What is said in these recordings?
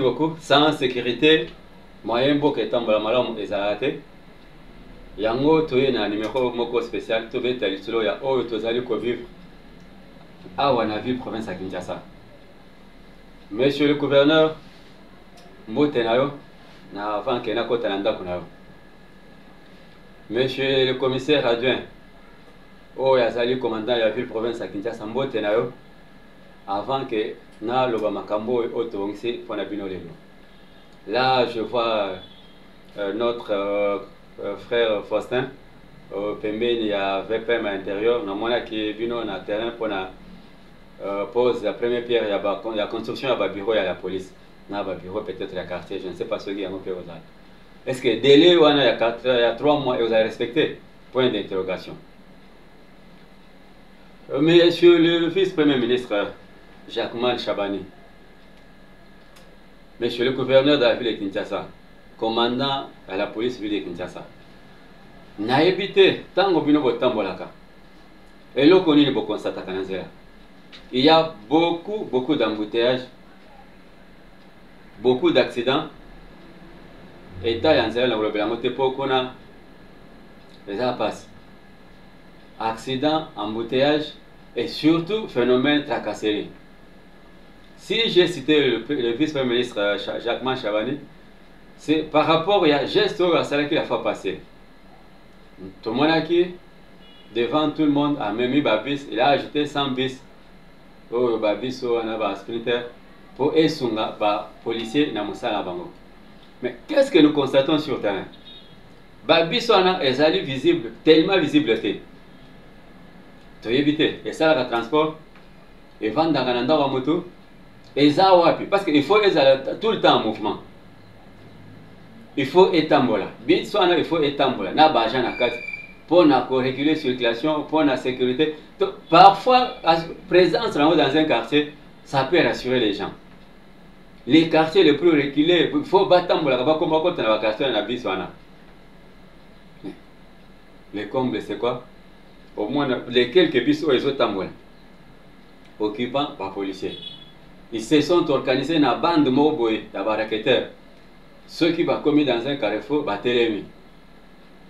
Merci beaucoup. Sans sécurité, moyen beaucoup étant malamu ezalate. Yango toye na numéro moko spécial to beta lisolo ya oyo tozali ko vivre awa na ville province ya Kinshasa. Monsieur le gouverneur, mbote na yo na avant que na kota na ndako na yo. Monsieur le commissaire adjoint, oyo azali commandant ya ville province ya Kinshasa, mbote na yo avant que na loba makambo oyo tongisi pona bino lelo. Là, je vois notre frère Faustin, pembeni ya VPM à l'intérieur, na mona ki vino na terrain pour na pose la première pierre la construction ya ba bureau ya la police, na ba bureau peut-être la quartier, je ne sais pas ce qui yango pe ozali. Est-ce que délai wana ya 3 mois et vous avez respecté? Point d'interrogation. Monsieur le vice-premier ministre Jacquemin Chabani, monsieur le gouverneur de la ville de Kinshasa, commandant à la police ville de Kinshasa, n'a évité tant que bino botambolaka. Et là, on est beaucoup constaté kanazela. Il y a beaucoup d'embouteillages, beaucoup d'accidents. Et ta yanzela na kolobela mote po kona les passe. Accidents, embouteillages et surtout phénomène tracasserie. Si j'ai cité le vice-premier ministre Jacquemin Chabani, c'est par rapport à geste au salaire qu'il a fait passer. Tout le monde qui, devant tout le monde, a mis Babis, il a ajouté 100 bis au Babis ou un sprinter pour esunga ba policier na musala bango. Mais qu'est-ce que nous constatons sur le terrain? Babis est allé visible, tellement visible. Tu éviter, et ça, le transport, et vendre dans un endroit moto. Et ça, parce qu'il faut être tout le temps en mouvement. Il faut étambola. Il faut étambola. Na bajan na kat pour réguler la circulation, pour la sécurité. Donc, parfois, la présence dans un quartier, ça peut rassurer les gens. Les quartiers les plus reculés, il faut battre comme on dans le quartier na biswana. Les combles, c'est quoi? Au moins, les quelques bis où ils ont tambola. Occupants, pas policiers. Ils se sont organisés dans une bande moboé, dans baraketeur. Ceux qui vont commis dans un carrefour, bah télémi.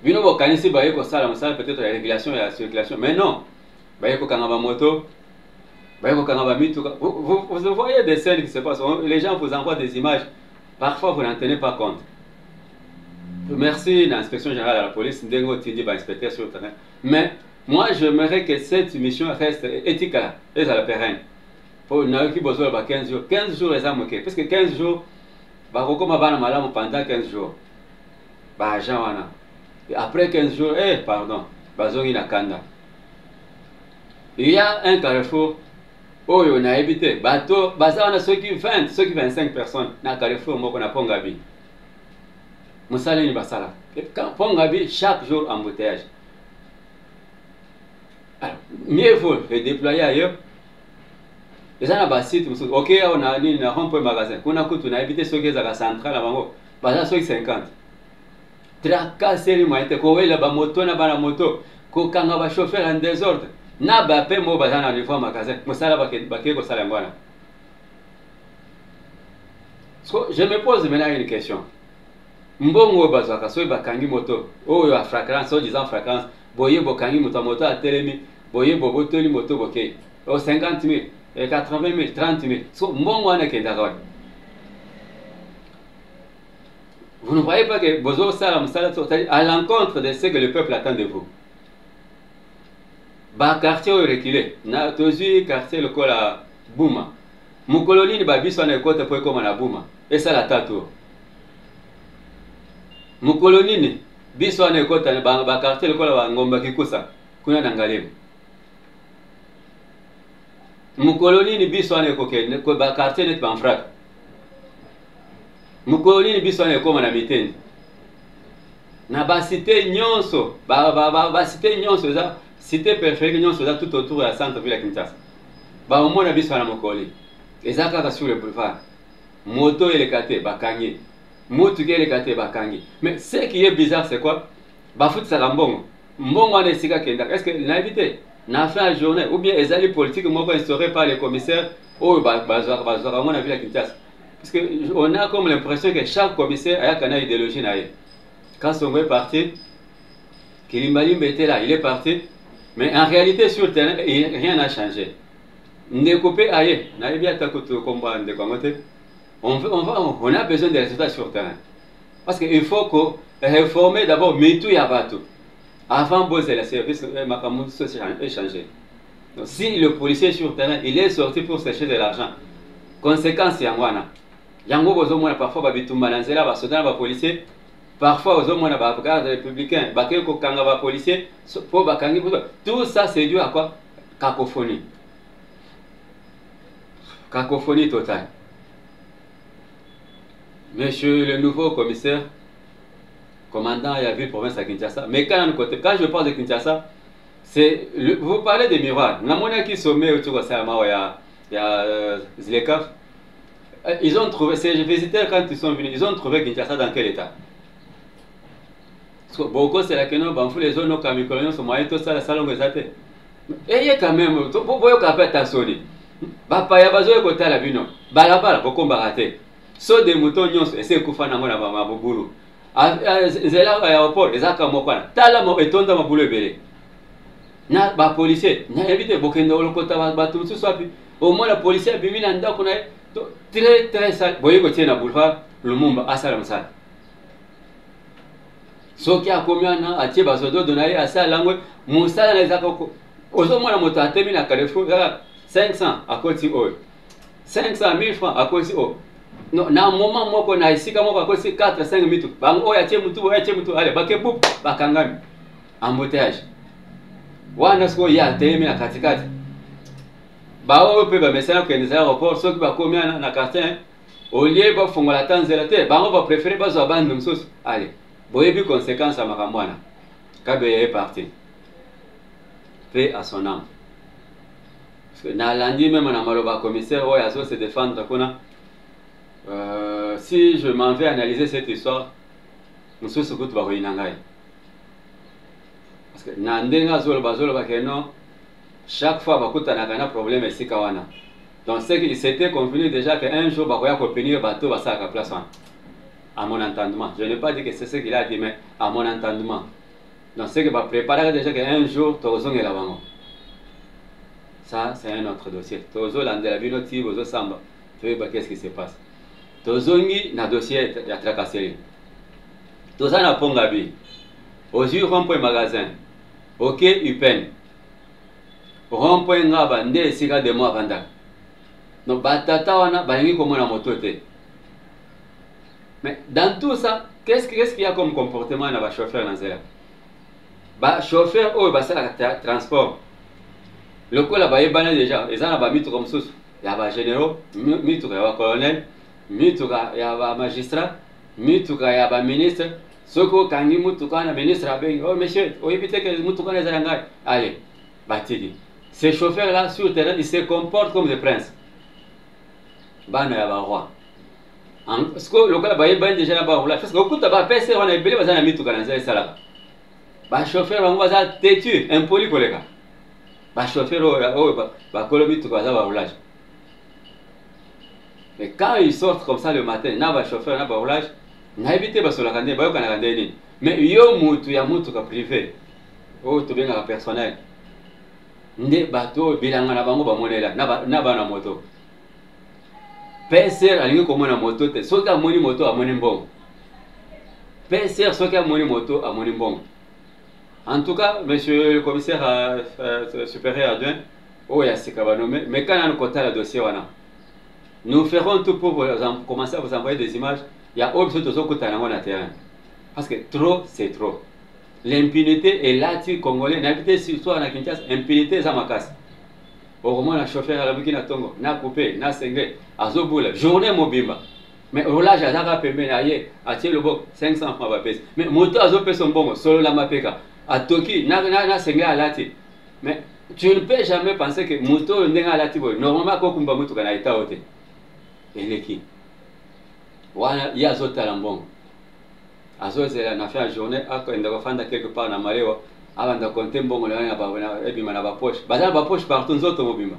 Vino bokanisi ba yeko sala musala peut-être la régulation et la circulation, mais non. Ba yeko kangaba moto, ba yeko kangaba mituka. Vous voyez des scènes qui se passent. Les gens vous envoient des images. Parfois vous n'en tenez pas compte. Merci l'inspection générale de la police, Ndengo Tidi va inspecter sur le terrain. Mais moi j'aimerais que cette mission reste éthique et à la pérenne. Pour qui besoin de 15 jours. 15 jours les amours. Parce que 15 jours, pendant 15 jours. Et après 15 jours, il y a un carrefour où on a évité. Bateau, on a ceux qui 20, ceux qui 25 personnes. Dans le carrefour, on a Pongabi. Moussalini Basala. Pongabi, chaque jour embouteillage. Alors, mieux vaut le déployer ailleurs. Les gens ont site, ok, on a un rond-point magasin. On a évité ceux qui sont à la centrale, on ceux qui 50. Tracasserie, la moto, na moto, kokanga chauffeur en désordre. Na ba pe mo bazana uniforme magasin. Musala bakeko salangwana. Je me pose maintenant une question. Mbongo bazaka so bakangi moto. Oh yo fragrance, so disant fragrance, boye bokangi moto a telemi, boye bobotoli moto boké. Oh 50 000. 80 000, 30 000. Vous ne voyez pas que Bozo Salam à l'encontre de ce que le peuple attend de vous. Ba quartier reculé. Na tozu quartier le kola Bouma. Mukoloni ni babiso na côté pour comme na Bouma. Et ça la tatou. Mukoloni ni biso na côté ba quartier le kola Ngomba Kikusa. Kuna nangalemu. Mukoloni ni biso ane koke ko ba quartier net ban frak. Mukoloni ni biso ane ko na mitendi. Na ba cité nyonso, ba cité nyonso za cité préférée nyonso za tout autour de la centre ville Kinshasa. Ba au moins na biso na Mukoli. Ezaka ka sur le boulevard. Moto et les kate ba kangi. Moto et les kate ba kangi. Mais ce qui est bizarre c'est quoi? Ba foot sa mbongo. Mbongo ane sika kenda. Est-ce que l'a évité? N'a fait la journée, ou bien les alliés politiques m'ont instauré par les commissaires, oh, mon avis, la Kinshasa. Parce qu'on a comme l'impression que chaque commissaire a une idéologie. Quand Songo est parti, Kilimbalimbe était là, il est parti. Mais en réalité, sur le terrain, rien n'a changé. On a besoin de résultats sur le terrain. Parce qu'il faut réformer d'abord Mitu et Abatou. Avant Bosé, le service est changé. Donc, si le policier sur le terrain, il est sorti pour chercher de l'argent, conséquence, il y a Yango bozomona parfois babitumba na nzela basoda na policier, parfois bozomona ba garde républicain, bakeko kanga ba policier, po bakangi tout ça c'est dû à quoi? Cacophonie. Cacophonie totale. Monsieur le nouveau commissaire, commandant de la ville province à Kinshasa, mais quand je parle de Kinshasa, vous parlez des miroirs. Namona qui sommet autour de Salama, il y a Zlekaf. Ils ont trouvé, ces visiteurs quand ils sont venus, ils ont trouvé Kinshasa dans quel état? Beaucoup c'est là que nous, les zones où les coloniaux sont moyens, tout ça, la salon des athées. Et quand même, vous voyez qu'on peut t'assoler. Papa, il y a besoin de côté la bino. Balabala, beaucoup baraté. Saut des moutons, et c'est Koufan à mon aboboulou. Zela aéroport, les akamokwana. Talamo et tonda ma boule belé. Na ba policier, na évité bokendo le côté batum swapi. Au moins la police a bimi nanda qu'on a très sale. Voyez que tiens na boulevard Lumumba asalam sale. Soki a combien na atie basodo donaye asa langue musala les akoko. Ozo moi la moto a terminé à Carrefour 500 à côté oi. 500 000 francs à côté oi. Non, na moment moi qu'on a ici comme on va côté 4 5 mitu. Bang oi atie mutu allez baké poup bakangami. Embouteillage. Wana sko ya terminé à katikati. Ba o pe ba mesana ko ndeza aéroport soki ba combien na quartier au lieu ba fongola tanzela te ba on va préférer ba zo bande msos. Allez. Boyebi conséquence à Makamwana. Kabeye est parti. Paix à son âme. Parce que dans lundi même on a maloba commissaire ouais aso se défendre kuna. Si je m'en vais analyser cette histoire, monsieur Soukoutou va ruinangai. Parce que nandenga zolo ba keno chaque fois bakuta na problème ici kawana. Donc c'est qu'il s'était convenu déjà qu'un jour ba koya ko pénir bateau ba sa ka place. À mon entendement. Je n'ai pas dit que c'est ce qu'il a dit, mais à mon entendement. Donc, c'est que va préparer déjà qu'un jour, Tozo est là-bas. Ça, c'est un autre dossier. Tozo, l'andelabino, Tozo, Samba. Tu vois, qu'est-ce qui se passe? Tozo, il y a un dossier, il y a tracassé. Tozo, il y a un pongabi. Aujourd'hui, rond-point magasin. Ok, Upen. Rond-point ngaba, nde, siga de moi, vanda. Donc, batata, on a, balingi, comme on a moto. Mais dans tout ça, qu'est-ce qu'il y a comme comportement dans le chauffeur dans cela? Le chauffeur, oh, c'est le transport. Le coup là-bas, il y a déjà, ils ont mis tout comme ça. Il y a des généraux, il y a des colonels, il y a des magistrats, il y a des ministres. Ce que quand il y a des ministres, oh monsieur, oh évitez que les gens les aient. Allez, bâti. Ces chauffeurs-là, sur le terrain, ils se comportent comme des princes. Bah, il y a des rois. Parce que le cas est déjà là-bas, parce que beaucoup de personnes ont été mis tout dans ces salles. Les chauffeurs ont été têtus, impolis pour les gars. Les chauffeurs ont été tout dans roulage. Mais quand ils sortent comme ça le matin, ils ont chauffeur, ils ont roulage, ils ont évité de se faire des choses. Mais il y a un moutou privé, un personnel. Des bateaux, bilan à la banque, n'a pas de moto. PSR alingi komona moto te soki amoni moto amoni mbongo. PSR soki amoni moto amoni mbongo. En tout cas, monsieur le commissaire supérieur adjoint, Oya Sikabanome, mais quand on a le dossier, nous ferons tout pour commencer à vous envoyer des images. Il y a autre chose que tu as terrain. Parce que trop, c'est trop. L'impunité est là, tu congolais, n'habitez surtout à Kinshasa, impunité, ça m'a casse. Au moins, le chauffeur à la Burkina Tongo, n'a coupé, n'a cinglé, à Zoboula, journée mobimba. Mais roulage à Zara Pembe, à Tielobo, 500 francs à payer. Mais moto à Zopé son bon, solo la Mapeka, à Toki, n'a cinglé à Lati. Mais tu ne peux jamais penser que moto n'est à Lati. Normalement, quand on va moto, on a été ôté. Et les qui? Il y a Zota Lambon. À Zota, on a fait une journée, on a fait quelque part dans Maléo. Avant de compter bon et puis ma poche. Bazar ma poche partout autres mobima.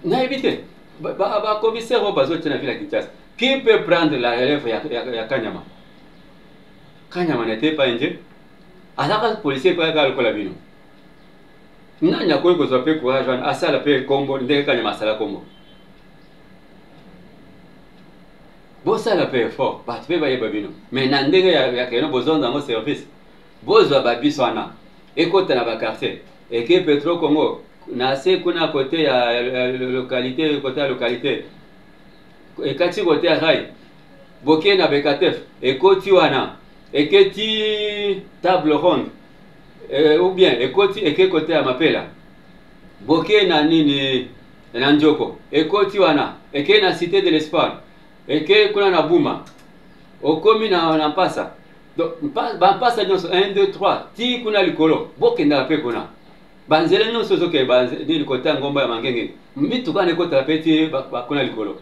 N'a évité. commissaire au bazo tena ville à Kinshasa. Qui peut prendre la relève ya Kanyama? Kanyama n'était pas indien. Alors que policier peut aller à la bino. Nani a quoi que soit peu courage à ça la paix combo ndenge Kanyama sala combo. Bon ça la paix fort, bah tu peux pas y babino. Mais ndenge ya keno besoin dans mon service. Bozo babiso ana. Écoute na ba quartier. Et que Petro Congo na se kuna côté ya localité côté ya localité. Et kati côté ya Rai. Boké na Bekatef et koti wana. Et que ti table ronde ou bien et que côté à Mapela Boké na nini na Njoko et koti wana et que na cité de l'espoir et que kuna na Buma au commune na Passa donc Passa nyonso 1 2 3 ti kuna likolo boke na pe kuna banzela nyonso zoke banzeli côté ngomba ya mangenge mitu kana kota peti kuna likolo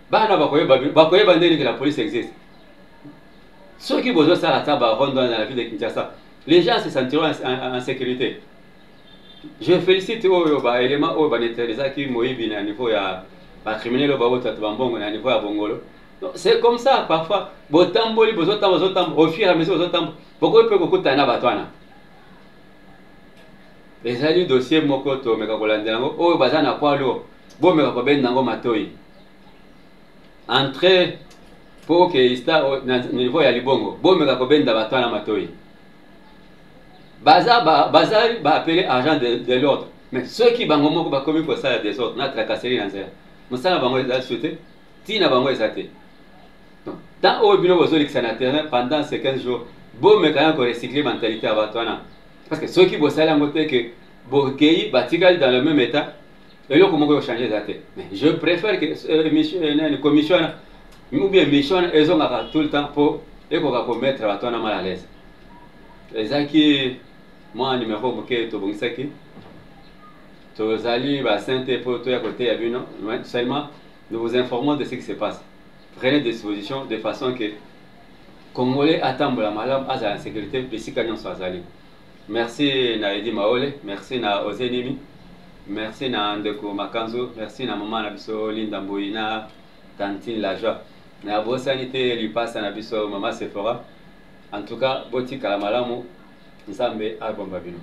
bana bakoyeba ndeni que la police existe. Ceux qui besoin ça la table ronde dans la ville de Kinshasa, les gens se sentiront en sécurité. Je félicite les éléments qui moïbi à niveau ya ba criminel ba wota bambongo na niveau ya bongolo. C'est comme ça parfois botamboli bozotambo au fur et à mesure bozotambo beaucoup peut kokutana batwana. Les alliés dossier moko to meka kolandela ngo oyo bazana kwa lo bo meka ko ben nango matoi. Entrée pour que au niveau ya libongo bomeka kobenda batwana matoi baza appeler agent de l'ordre mais ceux qui bango moko bakomi ko ça des autres na tracasserie na nzela musala bango eza souhaité tina bango ezate donc dans au bino bozo likisa na terrain pendant ces 15 jours bomeka ko recycler mentalité ya batwana parce que ceux qui bosala ngote que bokei batikali dans le même état et là comment changer ezate mais je préfère que commission ou bien mission ils ont tout le temps pour mettre à toi mal à l'aise. Les gens qui moi numéro bouquet to bongisaki to zali ba santé pour toi à côté à bino seulement nous vous informons de ce qui se passe. Prenez des dispositions de façon que Congolais attendent la malade à la sécurité de Sikanyon Swazali. Merci na Edi Maole, merci na Ozenimi, merci na Ndeko Makanzo, merci na maman na biso Linda Mboina, Tantine La Joie. Na bosanité lui passe na biso mama Sephora. En tout cas, boti kala malamu nzambe abomba bino.